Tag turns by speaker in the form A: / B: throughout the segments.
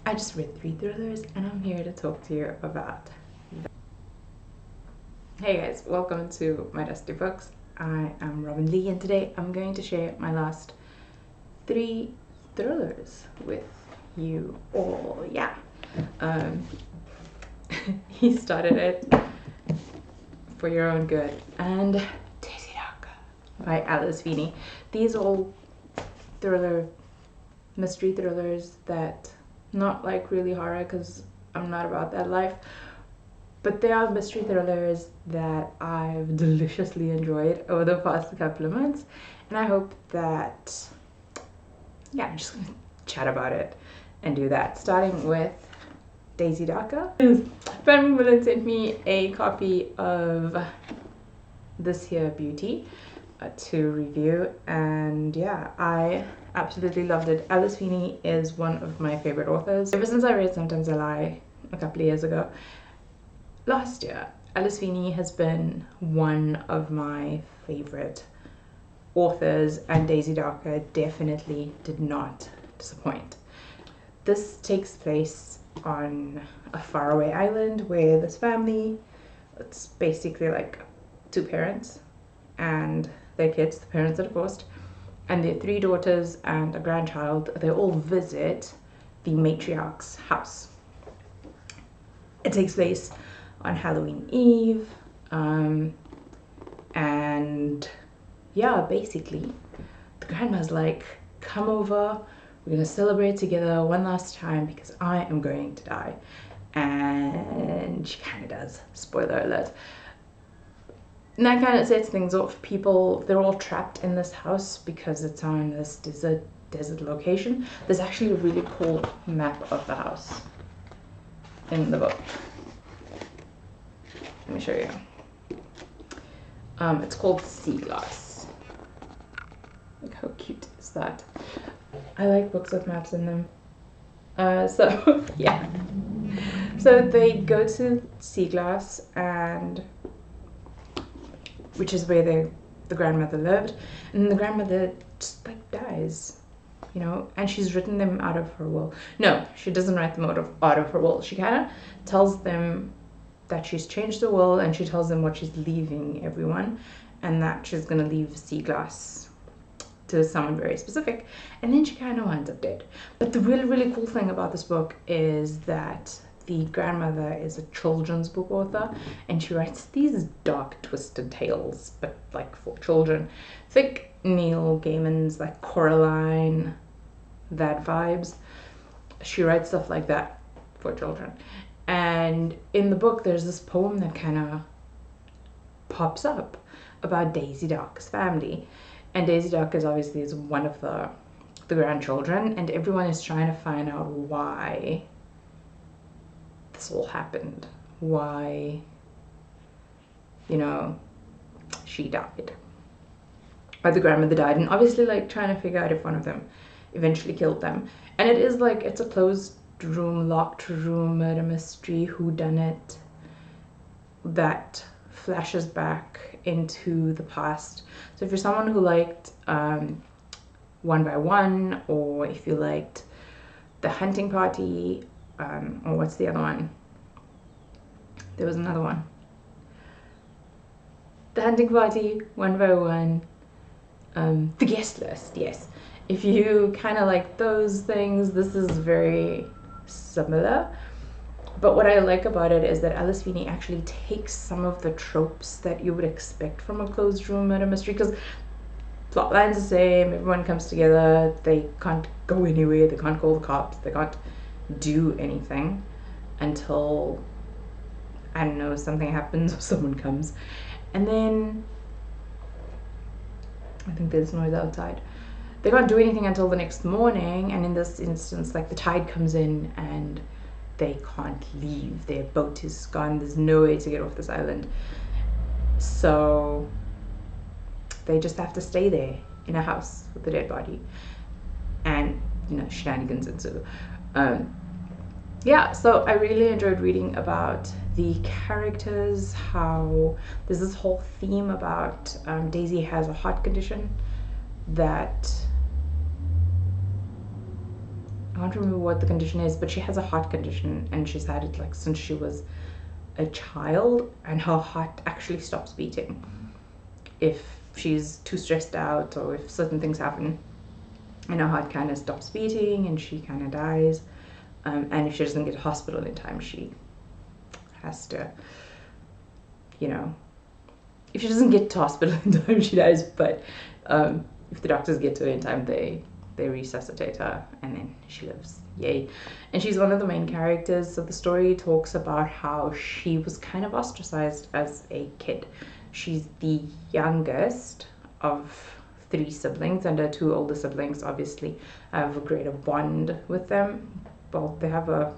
A: I just read 3 thrillers and I'm here to talk to you about them. Hey guys, welcome to my Dusty Books. I am Robin Lee and today I'm going to share my last 3 thrillers with you all. Yeah. He started it for your own good. And Daisy Duck by Alice Feeney. These are all mystery thrillers that not like really horror because I'm not about that life, but they are mystery thrillers that I've deliciously enjoyed over the past couple of months, and I hope that, yeah, I'm just gonna chat about it and do that, starting with Daisy Darker. Friend Willen sent me a copy of this here beauty to review, and yeah, I absolutely loved it. Alice Feeney is one of my favorite authors. Ever since I read Sometimes I Lie a couple of years ago, last year, Alice Feeney has been one of my favorite authors, and Daisy Darker definitely did not disappoint. This takes place on a faraway island where this family, it's basically like 2 parents and their kids, the parents are divorced, and their 3 daughters and a grandchild, they all visit the matriarch's house. It takes place on Halloween Eve, and yeah, basically the grandma's like, come over, we're gonna celebrate together one last time because I am going to die. And she kind of does, spoiler alert. And that kind of sets things off. People, they're all trapped in this house because it's on this desert location. There's actually a really cool map of the house in the book. Let me show you. It's called Sea Glass. Look how cute is that. I like books with maps in them. So yeah. So they go to Sea Glass, and which is where the grandmother lived, and the grandmother just like dies, you know, and she's written them out of her will. No, she doesn't write them out of her will. She kind of tells them that she's changed the will, and she tells them what she's leaving everyone, and that she's going to leave Sea Glass to someone very specific, and then she kind of winds up dead. But the really, really cool thing about this book is that the grandmother is a children's book author, and she writes these dark, twisted tales, but like for children. Think Neil Gaiman's like Coraline, that vibes. She writes stuff like that for children. And in the book, there's this poem that kind of pops up about Daisy Darker's family. And Daisy Darker obviously is one of the grandchildren, and everyone is trying to find out why this all happened, why, you know, she died, or the grandmother died, and obviously like trying to figure out if one of them eventually killed them. And it is like, it's a closed room, locked room murder mystery, whodunit that flashes back into the past. So if you're someone who liked One by One, or if you liked The Hunting Party, or what's the other one? There was another one. The Hunting Party, One by One, The Guest List, yes. If you kind of like those things, this is very similar. But what I like about it is that Alice Feeney actually takes some of the tropes that you would expect from a closed room murder mystery, because plotline's the same, everyone comes together, they can't go anywhere, they can't call the cops, they can't do anything until, I don't know, something happens or someone comes. And then I think there's noise outside. They can't do anything until the next morning, and in this instance, like, the tide comes in and they can't leave. Their boat is gone, there's no way to get off this island, so they just have to stay there in a house with a dead body, and, you know, shenanigans ensue. Yeah, so I really enjoyed reading about the characters, how there's this whole theme about Daisy has a heart condition that I can't remember what the condition is, but she has a heart condition, and she's had it like since she was a child, and her heart actually stops beating if she's too stressed out or if certain things happen, and her heart kind of stops beating and she kind of dies. And if she doesn't get to hospital in time, she has to, you know, if she doesn't get to hospital in time, she dies. But if the doctors get to her in time, they resuscitate her, and then she lives. Yay. And she's one of the main characters. So the story talks about how she was kind of ostracized as a kid. She's the youngest of 3 siblings, and her 2 older siblings obviously have a greater bond with them. Well, they have a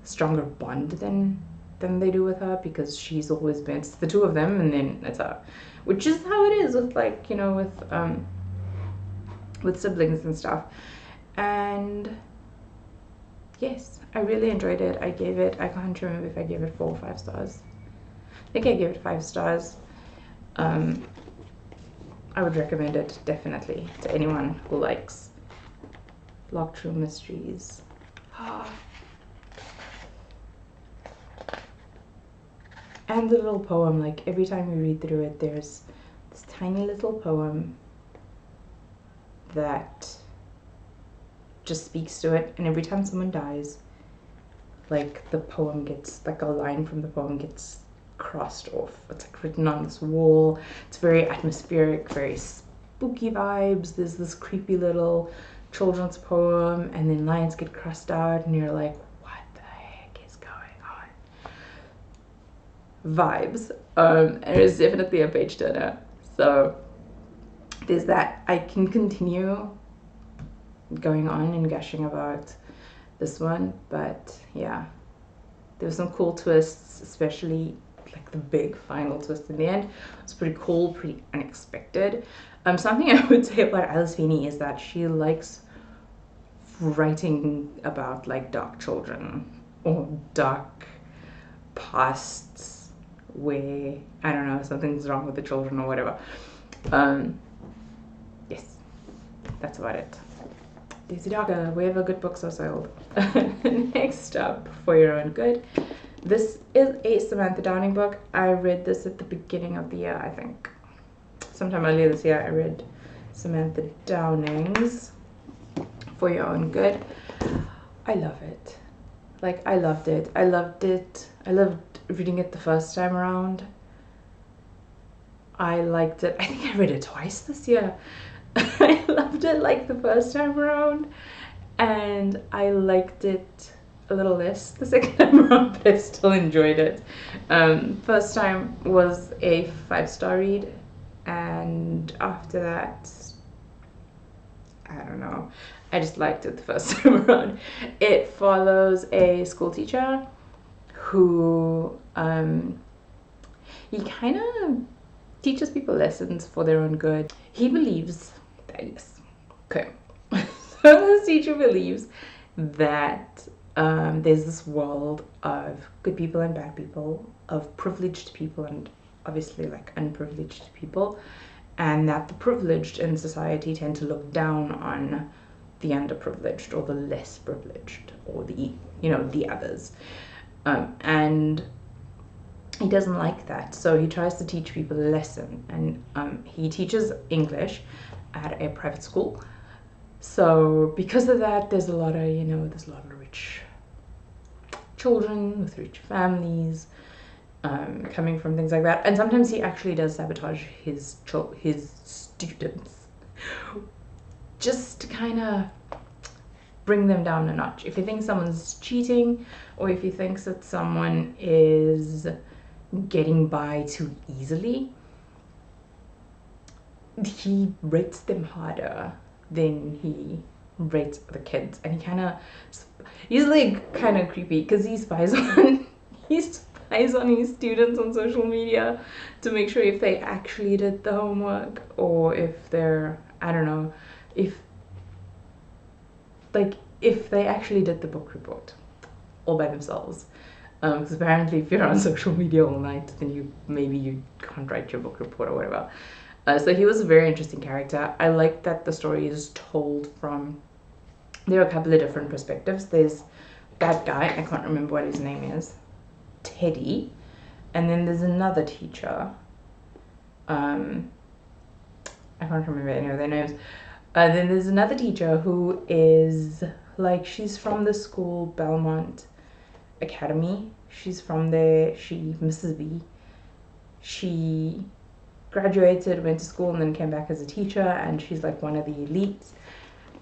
A: stronger bond than they do with her, because she's always been, it's the 2 of them and then it's her, which is how it is with, like, you know, with siblings and stuff. And yes, I really enjoyed it. I can't remember if I gave it 4 or 5 stars. I think I gave it 5 stars. I would recommend it definitely to anyone who likes locked room mysteries. And the little poem, like every time you read through it, there's this tiny little poem that just speaks to it. And every time someone dies, like the poem gets, like a line from the poem gets crossed off. It's like written on this wall. It's very atmospheric, very spooky vibes. There's this creepy little children's poem, and then lines get crossed out, and you're like, what the heck is going on? Vibes. And it's definitely a page turner. So there's that. I can continue going on and gushing about this one, but yeah, there were some cool twists, especially like the big final twist in the end. It's pretty cool, pretty unexpected. Something I would say about Alice Feeney is that she likes writing about like dark children or dark pasts where, I don't know, something's wrong with the children or whatever. Yes, that's about it. Daisy Darker, wherever good books are sold. Next up, For Your Own Good. This is a Samantha Downing book. I read this at the beginning of the year, I think. Sometime earlier this year, I read Samantha Downing's For Your Own Good. I love it. Like, I loved it. I loved it. I loved reading it the first time around. I liked it. I think I read it twice this year. I loved it like the first time around, and I liked it a little less the second time around, but I still enjoyed it. First time was a 5-star read, and after that, I don't know, I just liked it the first time around. It follows a school teacher who he kind of teaches people lessons for their own good. He believes that, yes, okay, so this teacher believes that there's this world of good people and bad people, of privileged people and obviously like unprivileged people, and that the privileged in society tend to look down on the underprivileged or the less privileged or the, you know, the others. And he doesn't like that, so he tries to teach people a lesson, and he teaches English at a private school. So because of that, there's a lot of, you know, there's a lot of rich children with rich families coming from things like that, and sometimes he actually does sabotage his students just to kind of bring them down a notch. If he thinks someone's cheating, or if he thinks that someone is getting by too easily, he rates them harder than he rates the kids. And he's like kind of creepy, because he spies on his students on social media to make sure if they actually did the homework, or if they're, I don't know, if they actually did the book report all by themselves. Because apparently if you're on social media all night, then maybe you can't write your book report or whatever. So he was a very interesting character. I like that the story is told from there are a couple of different perspectives. There's that guy, I can't remember what his name is, Teddy, and then there's another teacher. I can't remember any of their names. Then there's another teacher who is like, she's from the school Belmont Academy. She's from there. Mrs. B. She graduated, went to school, and then came back as a teacher, and she's like one of the elites.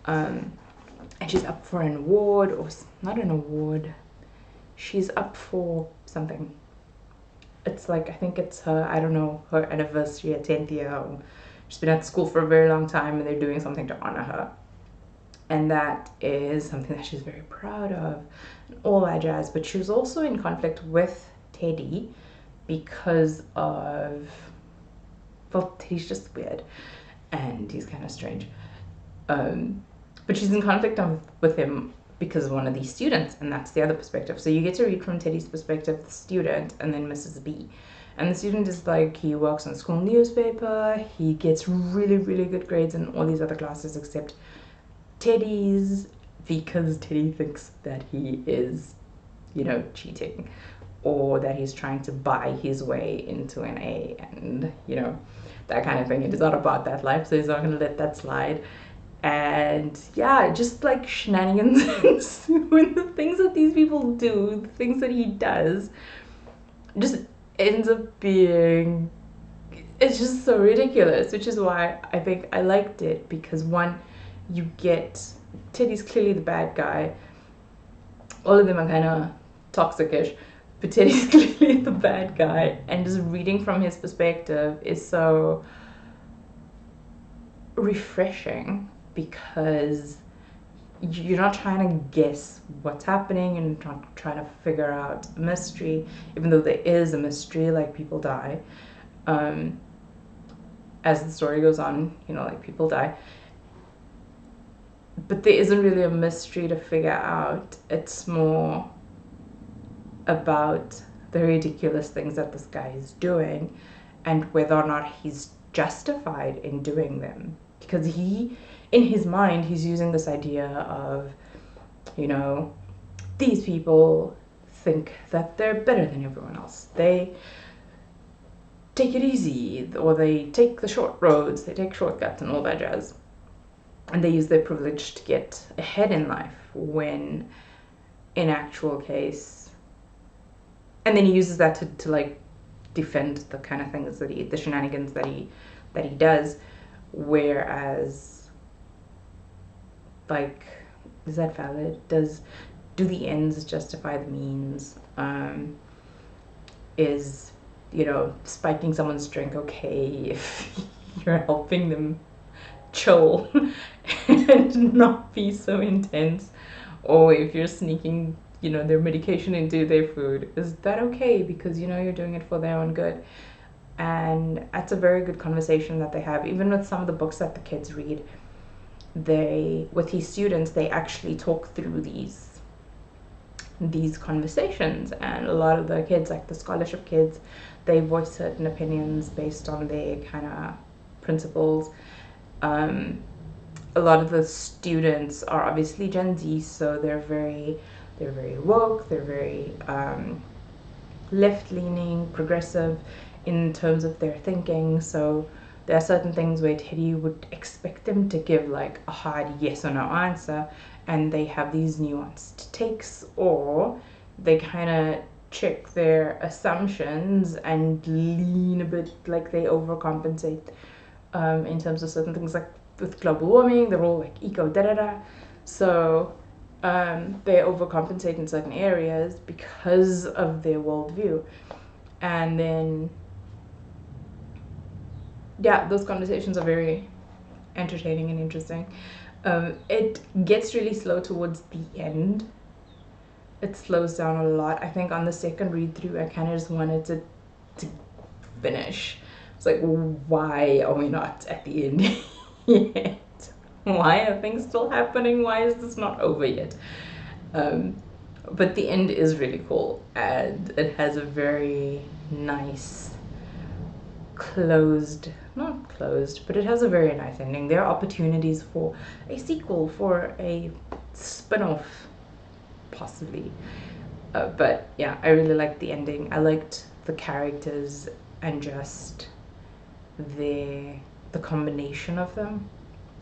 A: And she's up for an award, or not an award. She's up for something. It's like, I think it's her, I don't know, her anniversary, her 10th year. Or she's been at school for a very long time, and they're doing something to honor her. And that is something that she's very proud of, and all that jazz. But she was also in conflict with Teddy because of, well, Teddy's just weird, and he's kind of strange. But she's in conflict with him because of one of these students, and that's the other perspective. So you get to read from Teddy's perspective, the student, and then Mrs. B. And the student is like, he works on school newspaper, he gets really, really good grades in all these other classes except Teddy's, because Teddy thinks that he is, cheating, or that he's trying to buy his way into an A, and, that kind of thing. It is not about that life, so he's not going to let that slide. And yeah, just like shenanigans when the things that these people do, the things that he does, just ends up being, it's just so ridiculous, which is why I think I liked it, because one, you get, Teddy's clearly the bad guy. All of them are kind of toxic-ish, but Teddy's clearly the bad guy, and just reading from his perspective is so refreshing, because you're not trying to guess what's happening and not trying to figure out a mystery, even though there is a mystery, like people die. As the story goes on, like people die. But there isn't really a mystery to figure out. It's more about the ridiculous things that this guy is doing and whether or not he's justified in doing them. Because in his mind, he's using this idea of, these people think that they're better than everyone else. They take it easy, or they take the short roads, they take shortcuts and all that jazz. And they use their privilege to get ahead in life, when in actual case, and then he uses that to like defend the kind of things the shenanigans that he does. Whereas, like, is that valid? Do the ends justify the means? Is, spiking someone's drink okay if you're helping them chill and not be so intense? Or if you're sneaking, their medication into their food, is that okay because you're doing it for their own good? And that's a very good conversation that they have. Even with some of the books that the kids read, with these students, they actually talk through these conversations. And a lot of the kids, like the scholarship kids, they voice certain opinions based on their kind of principles. A lot of the students are obviously Gen Z, so they're very woke, they're very left-leaning, progressive in terms of their thinking. So there are certain things where Teddy would expect them to give like a hard yes or no answer, and they have these nuanced takes, or they kind of check their assumptions and lean a bit, like they overcompensate in terms of certain things. Like with global warming, they're all like eco da-da-da. So they overcompensate in certain areas because of their worldview. And then, yeah, those conversations are very entertaining and interesting. It gets really slow towards the end. It slows down a lot. I think on the second read through, I kind of just wanted to finish. It's like, why are we not at the end yet? Why are things still happening? Why is this not over yet? But the end is really cool, and it has a very nice not closed, but it has a very nice ending. There are opportunities for a sequel, for a spin-off, possibly. But yeah, I really liked the ending. I liked the characters and just the combination of them,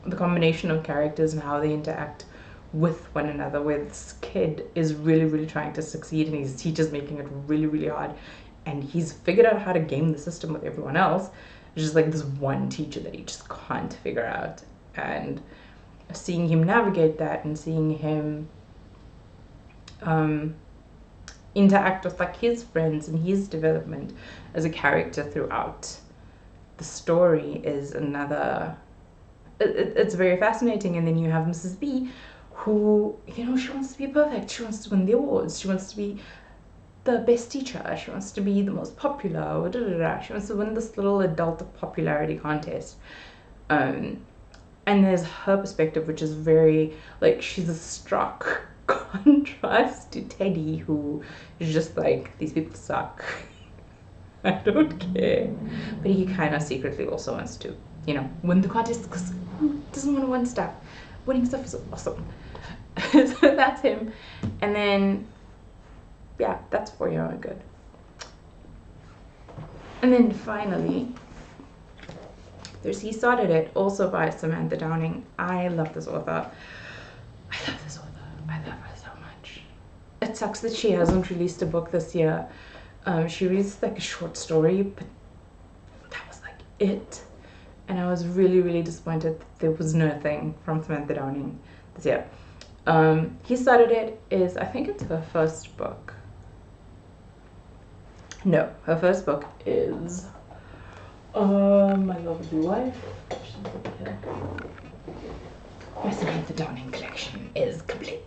A: the combination of characters and how they interact with one another, where this kid is really, really trying to succeed and his teacher's making it really, really hard, and he's figured out how to game the system with everyone else. It's just like this one teacher that he just can't figure out, and seeing him navigate that and seeing him interact with like his friends and his development as a character throughout the story is another. It's very fascinating. And then you have Mrs. B, who, you know, she wants to be perfect. She wants to win the awards. She wants to be the best teacher. She wants to be the most popular. She wants to win this little adult popularity contest. And there's her perspective, which is very, like, she's a stark contrast to Teddy, who is just like, these people suck. I don't care. But he kind of secretly also wants to, you know, win the contest, because who doesn't want to win stuff? Winning stuff is awesome. So that's him. And then, yeah, that's For Your Own Good. And then finally, there's He Started It, also by Samantha Downing. I love this author. I love her so much. It sucks that she hasn't released a book this year. She released like a short story, but that was like it. And I was really, really disappointed that there was nothing from Samantha Downing this year. He Started It is, I think it's her first book. No, her first book is My Lovely Wife. My Samantha Downing collection is complete.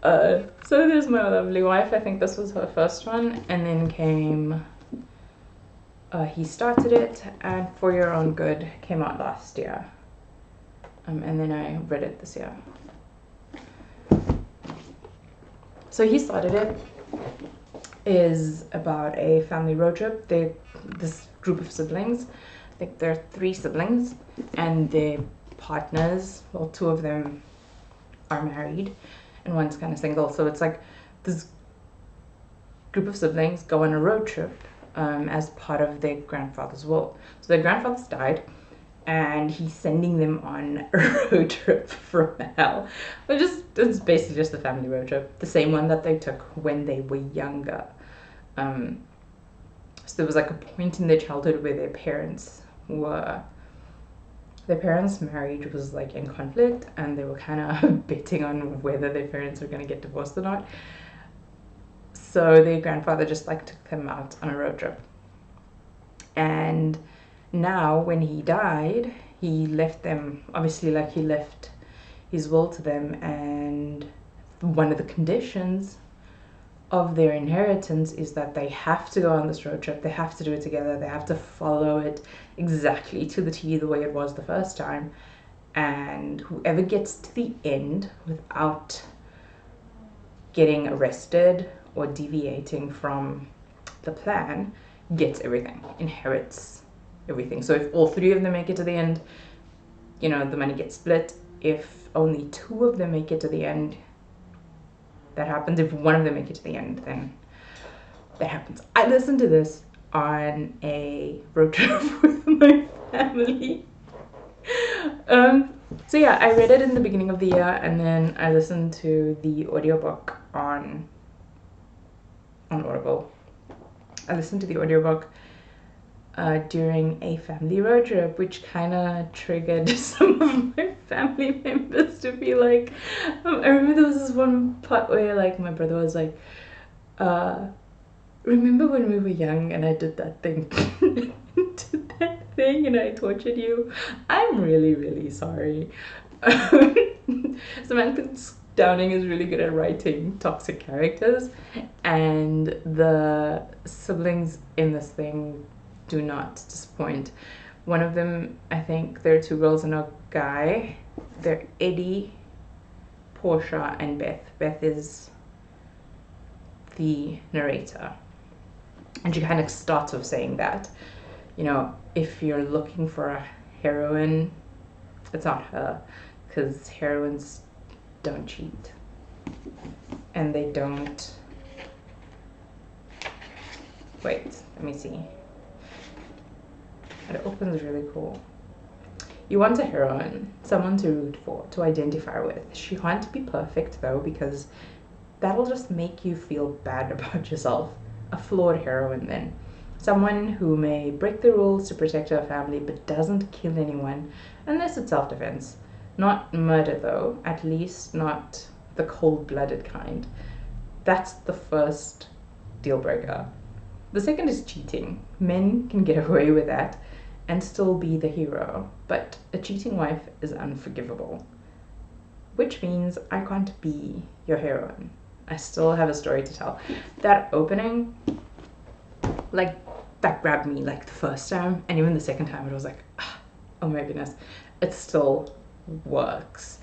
A: So there's My Lovely Wife. I think this was her first one, and then came He Started It, and For Your Own Good came out last year. And then I read it this year. So He Started It is about a family road trip. This group of siblings, I think there are 3 siblings, and their partners, well, 2 of them are married and one's kind of single. So it's like this group of siblings go on a road trip as part of their grandfather's will. So their grandfather's died, and he's sending them on a road trip from hell. It's basically just a family road trip, the same one that they took when they were younger. So there was like a point in their childhood where their parents' marriage was like in conflict, and they were kind of betting on whether their parents were going to get divorced or not. So their grandfather just like took them out on a road trip. And now when he died, he left them, obviously, like, he left his will to them, and one of the conditions of their inheritance is that they have to go on this road trip. They have to do it together. They have to follow it exactly to the T, the way it was the first time. And whoever gets to the end without getting arrested or deviating from the plan gets everything, inherits everything. So if all 3 of them make it to the end, you know, the money gets split. If only 2 of them make it to the end, that happens. If one of them make it to the end, then that happens. I listened to this on a road trip with my family. So yeah, I read it in the beginning of the year, and then I listened to the audiobook on Audible. I listened to the audiobook during a family road trip, which kind of triggered some of my family members to be like, I remember there was this one part where, like, my brother was like, remember when we were young and I did that thing did that thing and I tortured you? I'm really, really sorry. Samantha Downing is really good at writing toxic characters, and the siblings in this thing do not disappoint. One of them, I think there are 2 girls and a guy. They're Eddie, Portia, and Beth. Beth is the narrator, and she kind of starts off saying that, you know, if you're looking for a heroine, it's not her, because heroines don't cheat. And they don't... Wait, let me see. It opens really cool. You want a heroine, someone to root for, to identify with. She can't be perfect though, because that'll just make you feel bad about yourself. A flawed heroine then. Someone who may break the rules to protect her family but doesn't kill anyone unless it's self-defense. Not murder though, at least not the cold-blooded kind. That's the first deal breaker. The second is cheating. Men can get away with that and still be the hero, but a cheating wife is unforgivable. Which means I can't be your heroine. I still have a story to tell. That opening, like, that grabbed me like the first time, and even the second time it was like, oh my goodness, it still works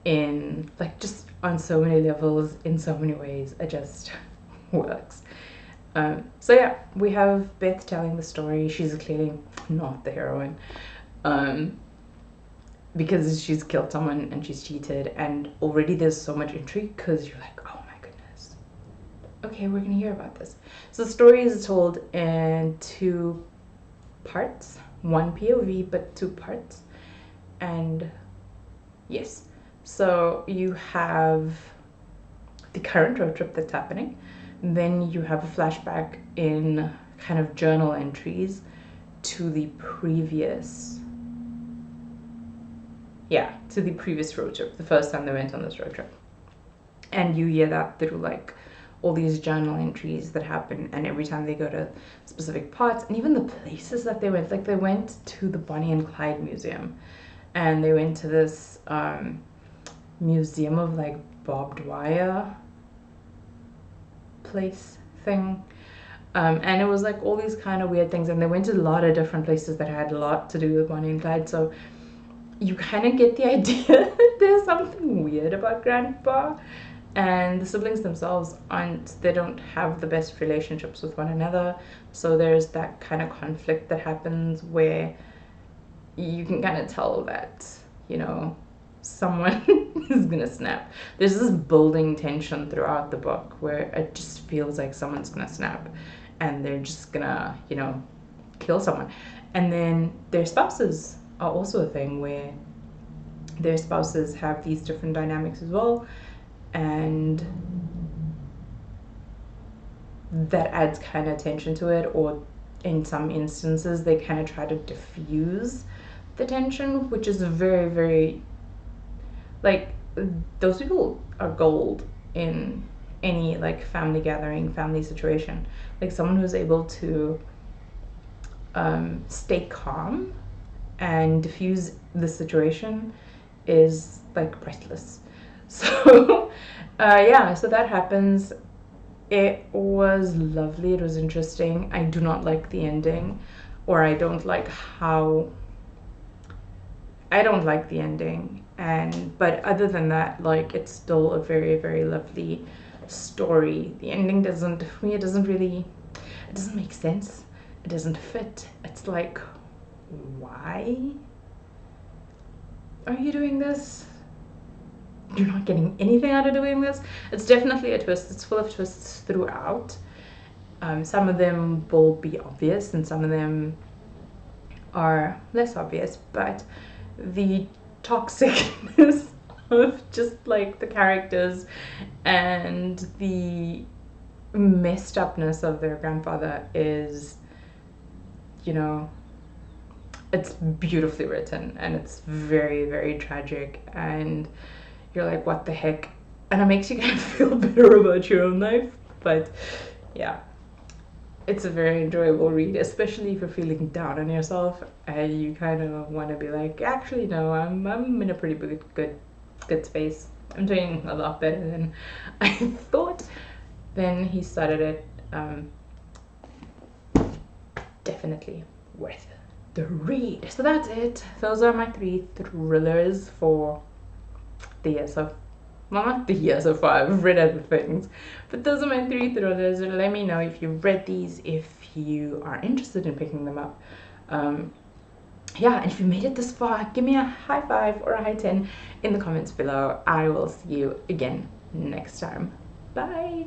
A: in, like, just on so many levels, in so many ways. It just works. So yeah, we have Beth telling the story. She's clearly not the heroine, because she's killed someone and she's cheated, and already there's so much intrigue because you're like, oh my goodness, okay, we're gonna hear about this. So the story is told in 2 parts, 1 POV but 2 parts. And yes, so you have the current road trip that's happening, then you have a flashback in kind of journal entries to the previous road trip, the first time they went on this road trip. And you hear that through like all these journal entries that happen, and every time they go to specific parts, and even the places that they went, like they went to the Bonnie and Clyde Museum, and they went to this museum of like barbed wire place thing, and it was like all these kind of weird things, and they went to a lot of different places that had a lot to do with Bonnie and Clyde. So you kind of get the idea that there's something weird about Grandpa, and the siblings themselves they don't have the best relationships with one another. So there's that kind of conflict that happens where you can kind of tell that, you know, someone is gonna snap. There's this building tension throughout the book where it just feels like someone's gonna snap and they're just gonna, you know, kill someone. And then their spouses are also a thing where their spouses have these different dynamics as well, and that adds kind of tension to it, or in some instances they kind of try to diffuse the tension, which is very, very, like, those people are gold in any like family gathering, family situation. Like someone who's able to stay calm and diffuse the situation is like priceless. So yeah, so that happens. It was lovely, it was interesting. I do not like the ending, or I don't like the ending, but other than that, like, it's still a very, very lovely story. The ending doesn't make sense. It doesn't fit. It's like, why are you doing this? You're not getting anything out of doing this. It's definitely a twist. It's full of twists throughout. Some of them will be obvious and some of them are less obvious, but the toxicness of just like the characters and the messed upness of their grandfather is, you know, it's beautifully written, and it's very, very tragic, and you're like, what the heck? And it makes you kind of feel better about your own life. But yeah, it's a very enjoyable read, especially if you're feeling down on yourself and you kind of want to be like, actually no, I'm in a pretty good space. I'm doing a lot better than I thought. Then he started it. Definitely worth the read. So that's it. Those are my 3 thrillers for the year so, well, not the year so far, I've read other things, but those are my 3 thrillers. Let me know if you've read these, if you are interested in picking them up. yeah, and if you made it this far, give me a high 5 or a high 10 in the comments below. I will see you again next time. Bye.